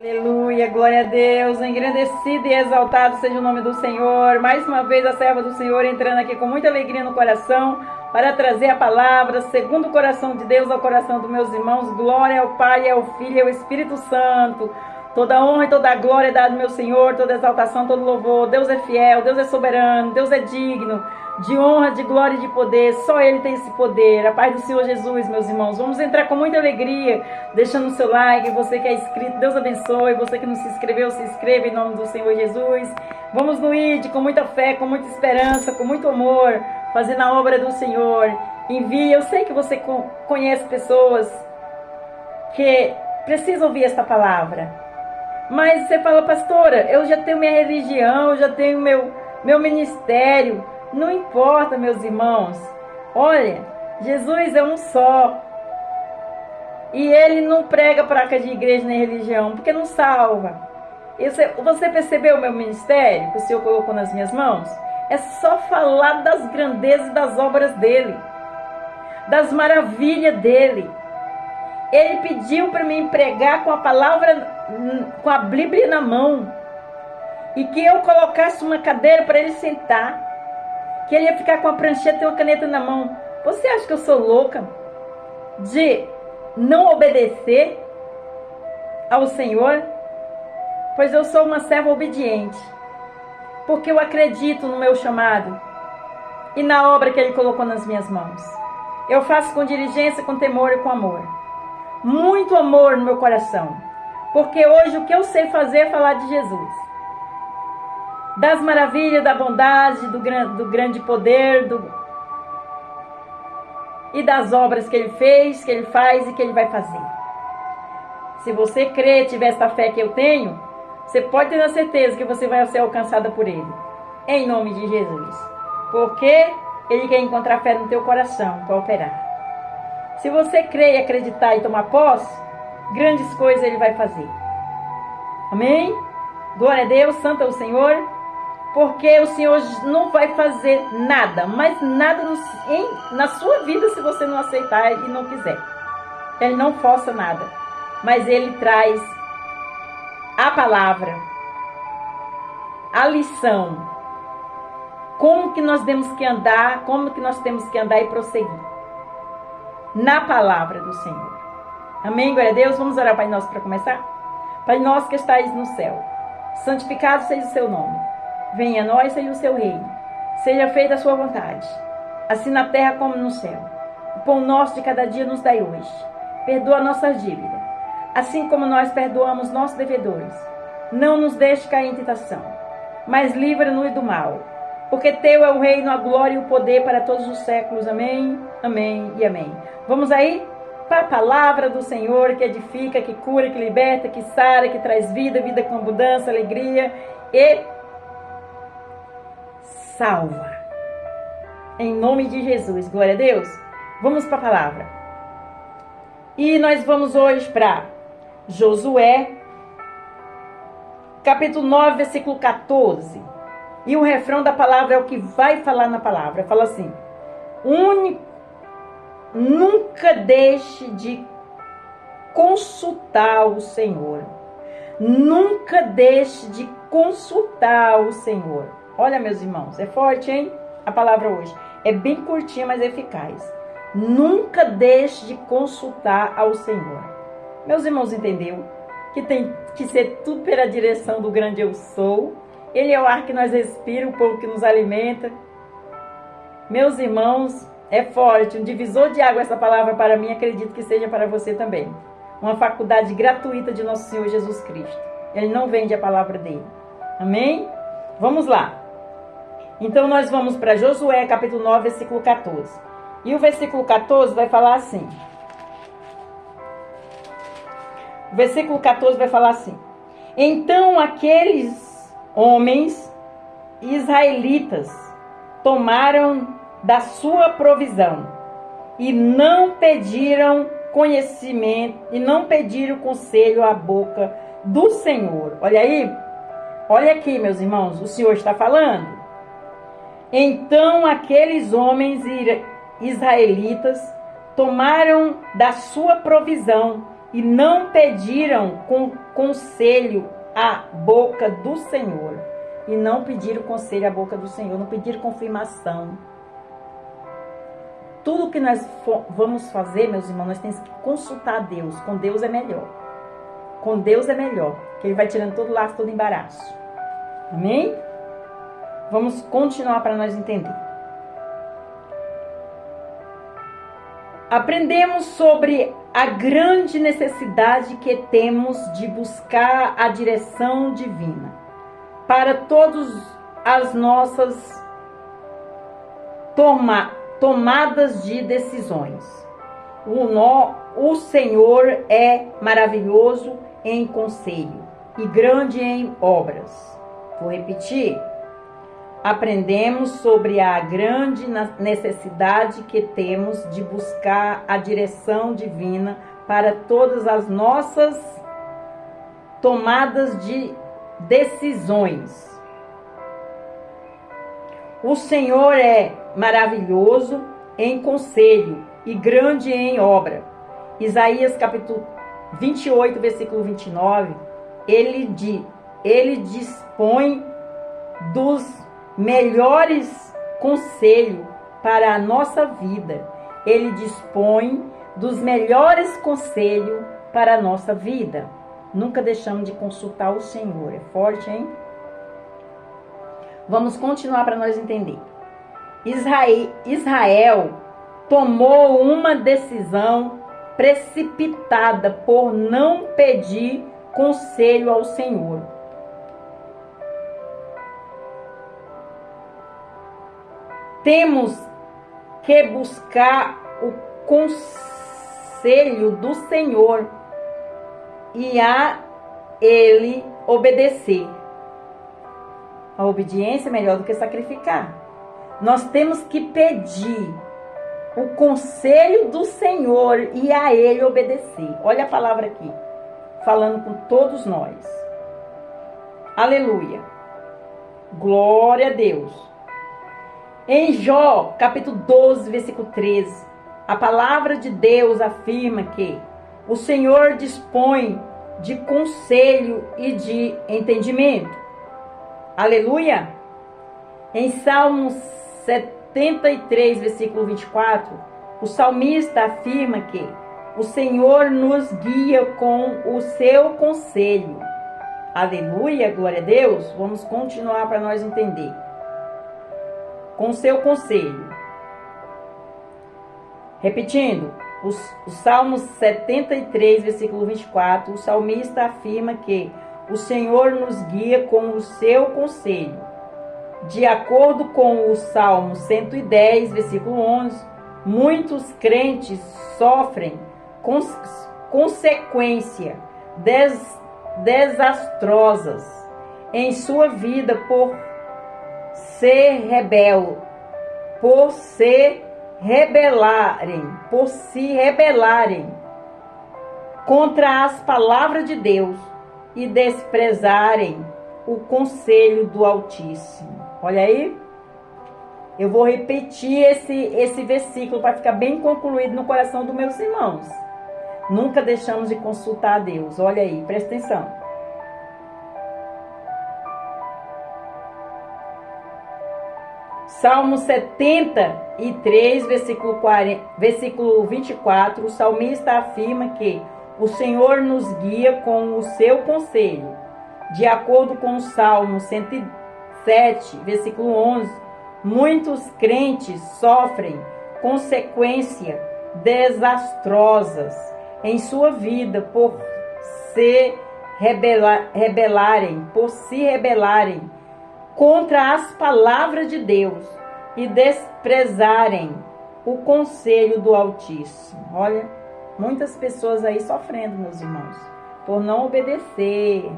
Aleluia, glória a Deus, engrandecido e exaltado seja o nome do Senhor. Mais uma vez a serva do Senhor entrando aqui com muita alegria no coração para trazer a palavra segundo o coração de Deus ao coração dos meus irmãos. Glória ao Pai, ao Filho e ao Espírito Santo. Toda honra e toda glória é dada ao meu Senhor, toda exaltação, todo louvor. Deus é fiel, Deus é soberano, Deus é digno de honra, de glória e de poder. Só Ele tem esse poder. A paz do Senhor Jesus, meus irmãos. Vamos entrar com muita alegria, deixando o seu like. Você que é inscrito, Deus abençoe. Você que não se inscreveu, se inscreva em nome do Senhor Jesus. Vamos no ID com muita fé, com muita esperança, com muito amor, fazendo a obra do Senhor. Envie. Eu sei que você conhece pessoas que precisam ouvir esta palavra. Mas você fala, pastora, eu já tenho minha religião, eu já tenho meu ministério. Não importa, meus irmãos. Olha, Jesus é um só. E Ele não prega placa de igreja nem religião, porque não salva. Você percebeu o meu ministério que o Senhor colocou nas minhas mãos? É só falar das grandezas das obras dEle, das maravilhas dEle. Ele pediu para mim pregar com a palavra, com a Bíblia na mão. E que eu colocasse uma cadeira para ele sentar. Que ele ia ficar com a prancheta e uma caneta na mão. Você acha que eu sou louca de não obedecer ao Senhor? Pois eu sou uma serva obediente. Porque eu acredito no meu chamado e na obra que Ele colocou nas minhas mãos. Eu faço com diligência, com temor e com amor. Muito amor no meu coração. Porque hoje o que eu sei fazer é falar de Jesus. Das maravilhas, da bondade, do grande poder, e das obras que Ele fez, que Ele faz e que Ele vai fazer. Se você crer, tiver essa fé que eu tenho, você pode ter a certeza que você vai ser alcançada por Ele. Em nome de Jesus. Porque Ele quer encontrar fé no teu coração para operar. Se você crer e acreditar e tomar posse, grandes coisas Ele vai fazer. Amém? Glória a Deus, santo é o Senhor. Porque o Senhor não vai fazer nada, mas nada na sua vida se você não aceitar e não quiser. Ele não força nada, mas Ele traz a palavra, a lição, como que nós temos que andar, e prosseguir na palavra do Senhor. Amém, glória a Deus. Vamos orar, Pai Nosso, para começar? Pai Nosso que estais no céu, santificado seja o seu nome. Venha a nós, seja o seu reino. Seja feita a sua vontade, assim na terra como no céu. O pão nosso de cada dia nos dai hoje. Perdoa nossas dívidas, assim como nós perdoamos nossos devedores. Não nos deixe cair em tentação, mas livra-nos do mal. Porque teu é o reino, a glória e o poder para todos os séculos. Amém, amém e amém. Vamos aí para a palavra do Senhor, que edifica, que cura, que liberta, que sara, que traz vida, vida com abundância, alegria e salva. Em nome de Jesus. Glória a Deus. Vamos para a palavra. E nós vamos hoje para Josué, capítulo 9, versículo 14. E o refrão da palavra é o que vai falar na palavra. Fala assim: nunca deixe de consultar o Senhor. Nunca deixe de consultar o Senhor. Olha, meus irmãos, é forte, hein? A palavra hoje é bem curtinha, mas eficaz. Nunca deixe de consultar ao Senhor. Meus irmãos, entendeu? Que tem que ser tudo pela direção do grande eu sou. Ele é o ar que nós respiramos, o povo que nos alimenta. Meus irmãos, é forte. Um divisor de água essa palavra para mim, acredito que seja para você também. Uma faculdade gratuita de nosso Senhor Jesus Cristo. Ele não vende a palavra dele. Amém? Vamos lá. Então nós vamos para Josué, capítulo 9, versículo 14. E o versículo 14 vai falar assim. O versículo 14 vai falar assim: então aqueles homens israelitas tomaram da sua provisão e não pediram conhecimento e não pediram conselho à boca do Senhor. Olha aí, olha aqui, meus irmãos, o Senhor está falando. Então aqueles homens israelitas tomaram da sua provisão e não pediram conselho à boca do Senhor. E não pediram conselho à boca do Senhor, não pediram confirmação. Tudo que nós vamos fazer, meus irmãos, nós temos que consultar a Deus. Com Deus é melhor. Com Deus é melhor, que Ele vai tirando todo laço, todo embaraço. Amém? Vamos continuar para nós entender. Aprendemos sobre a grande necessidade que temos de buscar a direção divina para todas as nossas tomadas de decisões. O Senhor é maravilhoso em conselho e grande em obras. Vou repetir. Aprendemos sobre a grande necessidade que temos de buscar a direção divina para todas as nossas tomadas de decisões. O Senhor é maravilhoso em conselho e grande em obra. Isaías capítulo 28, versículo 29, ele dispõe dos melhores conselhos para a nossa vida. Ele dispõe dos melhores conselhos para a nossa vida. Nunca deixamos de consultar o Senhor. É forte, hein? Vamos continuar para nós entender. Israel tomou uma decisão precipitada por não pedir conselho ao Senhor. Temos que buscar o conselho do Senhor e a Ele obedecer. A obediência é melhor do que sacrificar. Nós temos que pedir o conselho do Senhor e a Ele obedecer. Olha a palavra aqui, falando com todos nós. Aleluia. Glória a Deus. Em Jó, capítulo 12, versículo 13, a palavra de Deus afirma que o Senhor dispõe de conselho e de entendimento. Aleluia! Em Salmos 73, versículo 24, o salmista afirma que o Senhor nos guia com o seu conselho. Aleluia, glória a Deus. Vamos continuar para nós entender. Com o seu conselho. Repetindo, o Salmos 73, versículo 24, o salmista afirma que o Senhor nos guia com o seu conselho. De acordo com o Salmo 110, versículo 11, muitos crentes sofrem consequências desastrosas em sua vida por se rebelarem contra as palavras de Deus e desprezarem o conselho do Altíssimo. Olha aí, eu vou repetir esse versículo para ficar bem concluído no coração dos meus irmãos. Nunca deixamos de consultar a Deus. Olha aí, presta atenção. Salmo 73, versículo 24, o salmista afirma que o Senhor nos guia com o seu conselho. De acordo com o Salmo 107, versículo 11, muitos crentes sofrem consequências desastrosas em sua vida por se rebelarem contra as palavras de Deus e desprezarem o conselho do Altíssimo. Olha, muitas pessoas aí sofrendo, meus irmãos, por não obedecer.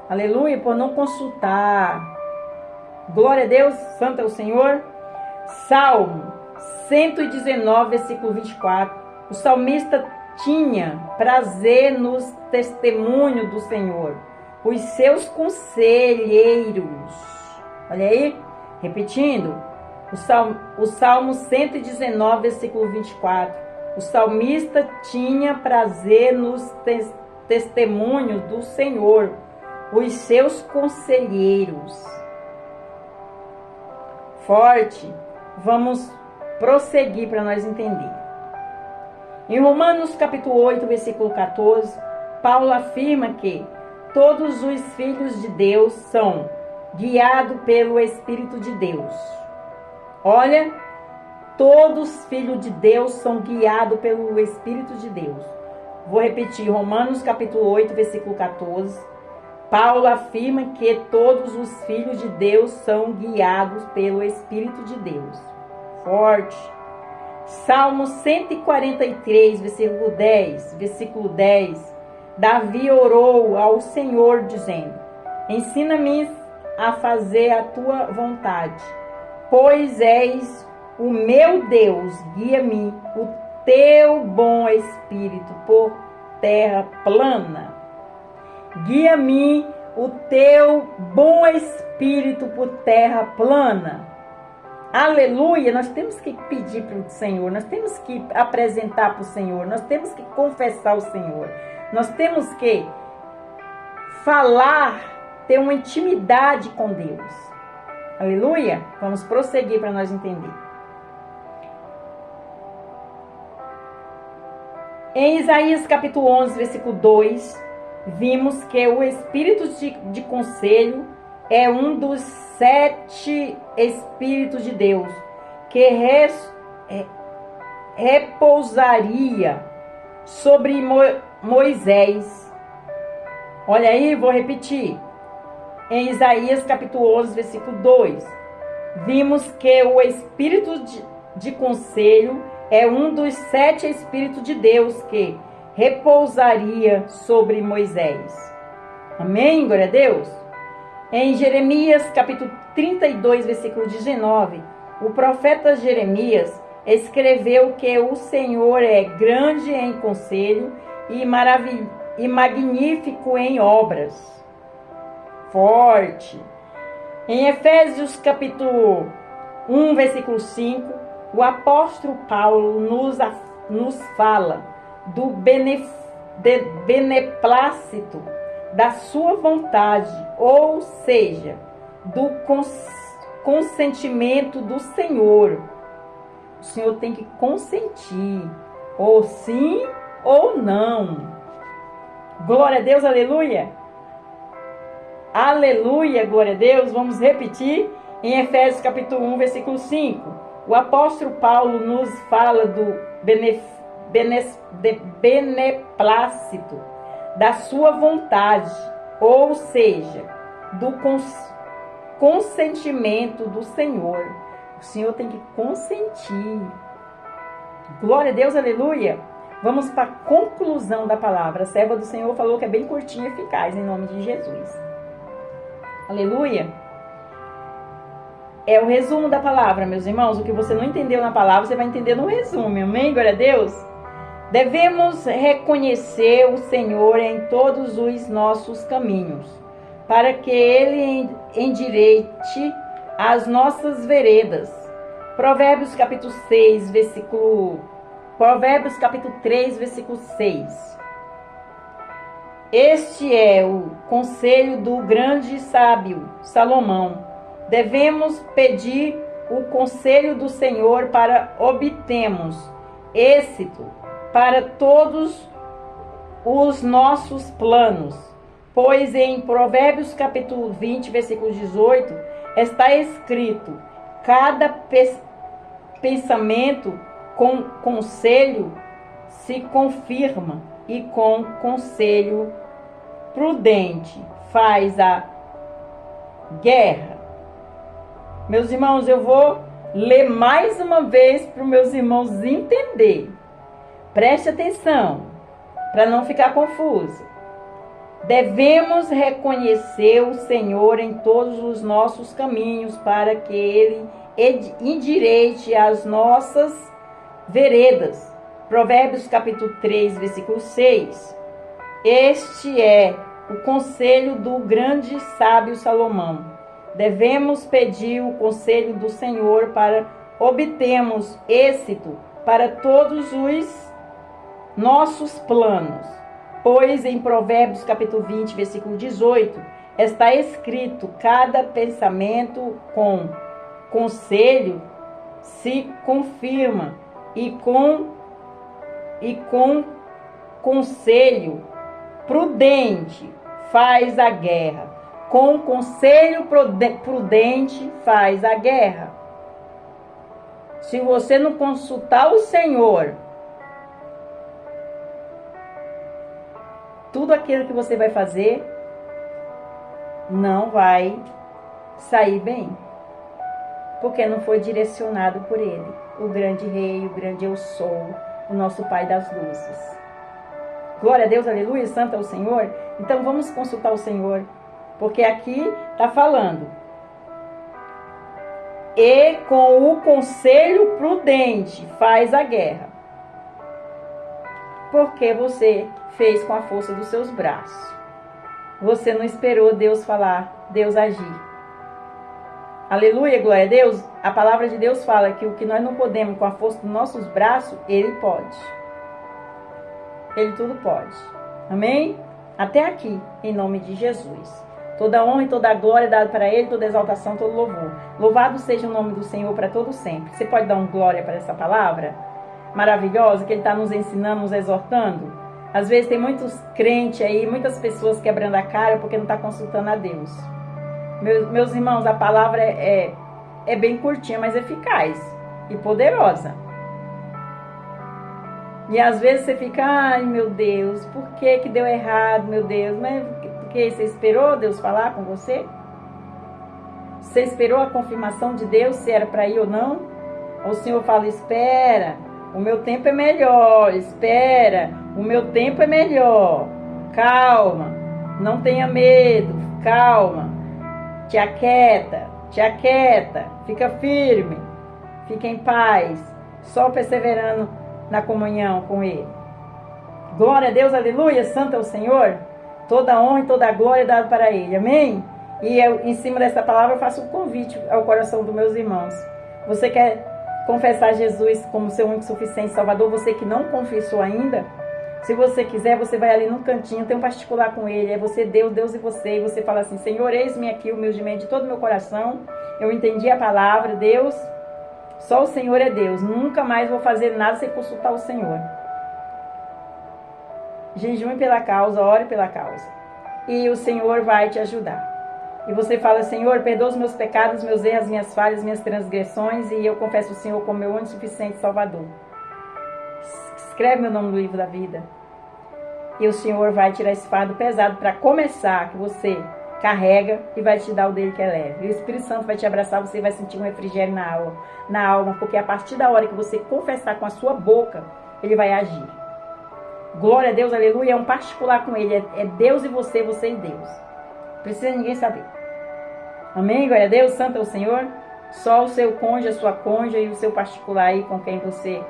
Aleluia, por não consultar. Glória a Deus, santo é o Senhor. Salmo 119, versículo 24. O salmista tinha prazer nos testemunhos do Senhor, os seus conselheiros. Olha aí, repetindo, o Salmo 119, versículo 24. O salmista tinha prazer nos testemunhos do Senhor, os seus conselheiros. Forte, vamos prosseguir para nós entender. Em Romanos capítulo 8, versículo 14, Paulo afirma que todos os filhos de Deus são guiados pelo Espírito de Deus. Olha, todos os filhos de Deus são guiados pelo Espírito de Deus. Vou repetir, Romanos capítulo 8, versículo 14. Paulo afirma que todos os filhos de Deus são guiados pelo Espírito de Deus. Forte. Salmo 143, versículo 10. Davi orou ao Senhor dizendo: ensina-me a fazer a tua vontade, pois és o meu Deus, guia-me o teu bom espírito por terra plana. Guia-me o teu bom espírito por terra plana. Aleluia! Nós temos que pedir para o Senhor, nós temos que apresentar para o Senhor, nós temos que confessar o Senhor, nós temos que falar, ter uma intimidade com Deus. Aleluia! Vamos prosseguir para nós entender. Em Isaías capítulo 11, versículo 2, vimos que o espírito de conselho é um dos 7 espíritos de Deus que repousaria sobre Moisés. Olha aí, vou repetir. Em Isaías capítulo 11, versículo 2, vimos que o espírito de conselho é um dos 7 espíritos de Deus que repousaria sobre Moisés. Amém? Glória a Deus. Em Jeremias capítulo 32, versículo 19, o profeta Jeremias escreveu que o Senhor é grande em conselho e magnífico em obras. Forte. Em Efésios capítulo 1, versículo 5, o apóstolo Paulo nos fala do beneplácito da sua vontade, ou seja, do consentimento do Senhor. O Senhor tem que consentir, ou sim ou não. Glória a Deus, aleluia. Aleluia, glória a Deus. Vamos repetir em Efésios capítulo 1, versículo 5. O apóstolo Paulo nos fala do beneplácito da sua vontade, ou seja, do consentimento do Senhor. O Senhor tem que consentir. Glória a Deus, aleluia. Vamos para a conclusão da palavra. A serva do Senhor falou que é bem curtinha e eficaz, em nome de Jesus. Aleluia. É o resumo da palavra, meus irmãos. O que você não entendeu na palavra, você vai entender no resumo. Amém? Glória a Deus. Devemos reconhecer o Senhor em todos os nossos caminhos, para que Ele endireite as nossas veredas. Provérbios capítulo 3, versículo 6. Este é o conselho do grande sábio Salomão. Devemos pedir o conselho do Senhor para obtermos êxito para todos os nossos planos. Pois em Provérbios capítulo 20, versículo 18, está escrito: cada pensamento com conselho se confirma, e com conselho prudente faz a guerra. Meus irmãos, eu vou ler mais uma vez para os meus irmãos entender. Preste atenção, para não ficar confuso. Devemos reconhecer o Senhor em todos os nossos caminhos, para que Ele endireite as nossas veredas. Provérbios capítulo 3, versículo 6. Este é o conselho do grande sábio Salomão. Devemos pedir o conselho do Senhor para obtermos êxito para todos os nossos planos. Pois em Provérbios capítulo 20, versículo 18, está escrito: cada pensamento com conselho se confirma, e com conselho prudente faz a guerra. Com conselho prudente faz a guerra. Se você não consultar o Senhor, tudo aquilo que você vai fazer não vai sair bem, porque não foi direcionado por Ele, o grande Rei, o grande Eu Sou, o nosso Pai das luzes. Glória a Deus, aleluia, santo é o Senhor. Então vamos consultar o Senhor, porque aqui está falando: e com o conselho prudente faz a guerra. Porque você fez com a força dos seus braços. Você não esperou Deus falar, Deus agir. Aleluia, glória a Deus. A palavra de Deus fala que o que nós não podemos com a força dos nossos braços, Ele pode. Ele tudo pode. Amém? Até aqui, em nome de Jesus. Toda honra e toda glória é dada para Ele, toda exaltação, todo louvor. Louvado seja o nome do Senhor para todo sempre. Você pode dar um glória para essa palavra maravilhosa que Ele está nos ensinando, nos exortando? Às vezes tem muitos crentes aí, muitas pessoas quebrando a cara porque não está consultando a Deus. Meus irmãos, a palavra é bem curtinha, mas eficaz e poderosa. E às vezes você fica: ai meu Deus, por que deu errado, meu Deus? Mas porque você esperou Deus falar com você? Você esperou a confirmação de Deus se era para ir ou não? Ou o Senhor fala: espera, o meu tempo é melhor, espera, o meu tempo é melhor, calma, não tenha medo, calma, te aquieta, fica firme, fica em paz, só perseverando na comunhão com Ele. Glória a Deus, aleluia, santo é o Senhor. Toda honra e toda glória é dada para Ele, amém? E eu, em cima dessa palavra, eu faço um convite ao coração dos meus irmãos. Você quer confessar Jesus como seu único, suficiente Salvador? Você que não confessou ainda, se você quiser, você vai ali no cantinho, tem um particular com Ele, é você, Deus e você fala assim: Senhor, eis-me aqui humildemente de todo o meu coração, eu entendi a palavra, Deus, só o Senhor é Deus, nunca mais vou fazer nada sem consultar o Senhor. Jejum pela causa, ore pela causa, e o Senhor vai te ajudar. E você fala: Senhor, perdoa os meus pecados, meus erros, minhas falhas, minhas transgressões, e eu confesso o Senhor como meu único, suficiente Salvador. Escreve meu nome no livro da vida. E o Senhor vai tirar esse fardo pesado para começar, que você carrega, e vai te dar o dele que é leve. E o Espírito Santo vai te abraçar, você vai sentir um refrigério na alma, porque a partir da hora que você confessar com a sua boca, Ele vai agir. Glória a Deus, aleluia, é um particular com Ele, é Deus e você e Deus. Não precisa ninguém saber. Amém, glória a Deus, santo é o Senhor. Só o seu cônjuge, a sua cônjuge e o seu particular aí com quem você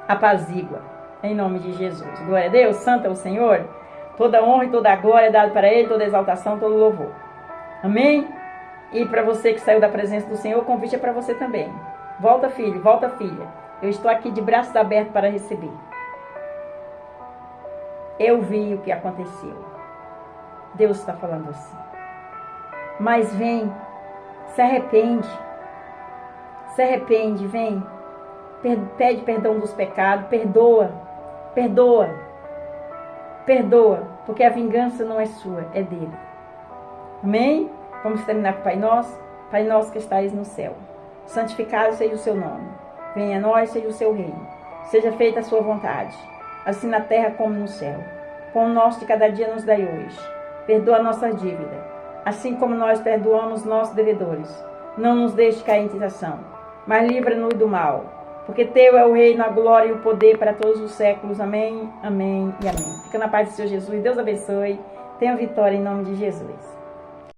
apazigua, em nome de Jesus. Glória a Deus, santo é o Senhor. Toda honra e toda glória é dada para Ele, toda exaltação, todo louvor. Amém? E para você que saiu da presença do Senhor, o convite é para você também. Volta, filho, volta, filha. Eu estou aqui de braços abertos para receber. Eu vi o que aconteceu. Deus está falando assim. Mas vem, se arrepende, vem. Pede perdão dos pecados, perdoa, porque a vingança não é sua, é dele. Amém? Vamos terminar com o Pai Nosso. Pai Nosso que estais no céu, santificado seja o seu nome, venha a nós, seja o seu reino, seja feita a sua vontade, assim na terra como no céu. Pão nosso de cada dia nos dai hoje, perdoa a nossa dívida, assim como nós perdoamos nossos devedores. Não nos deixe cair em tentação, mas livra-nos do mal. Porque teu é o reino, a glória e o poder para todos os séculos. Amém, amém e amém. Fica na paz do Senhor Jesus. Deus abençoe. Tenha vitória em nome de Jesus.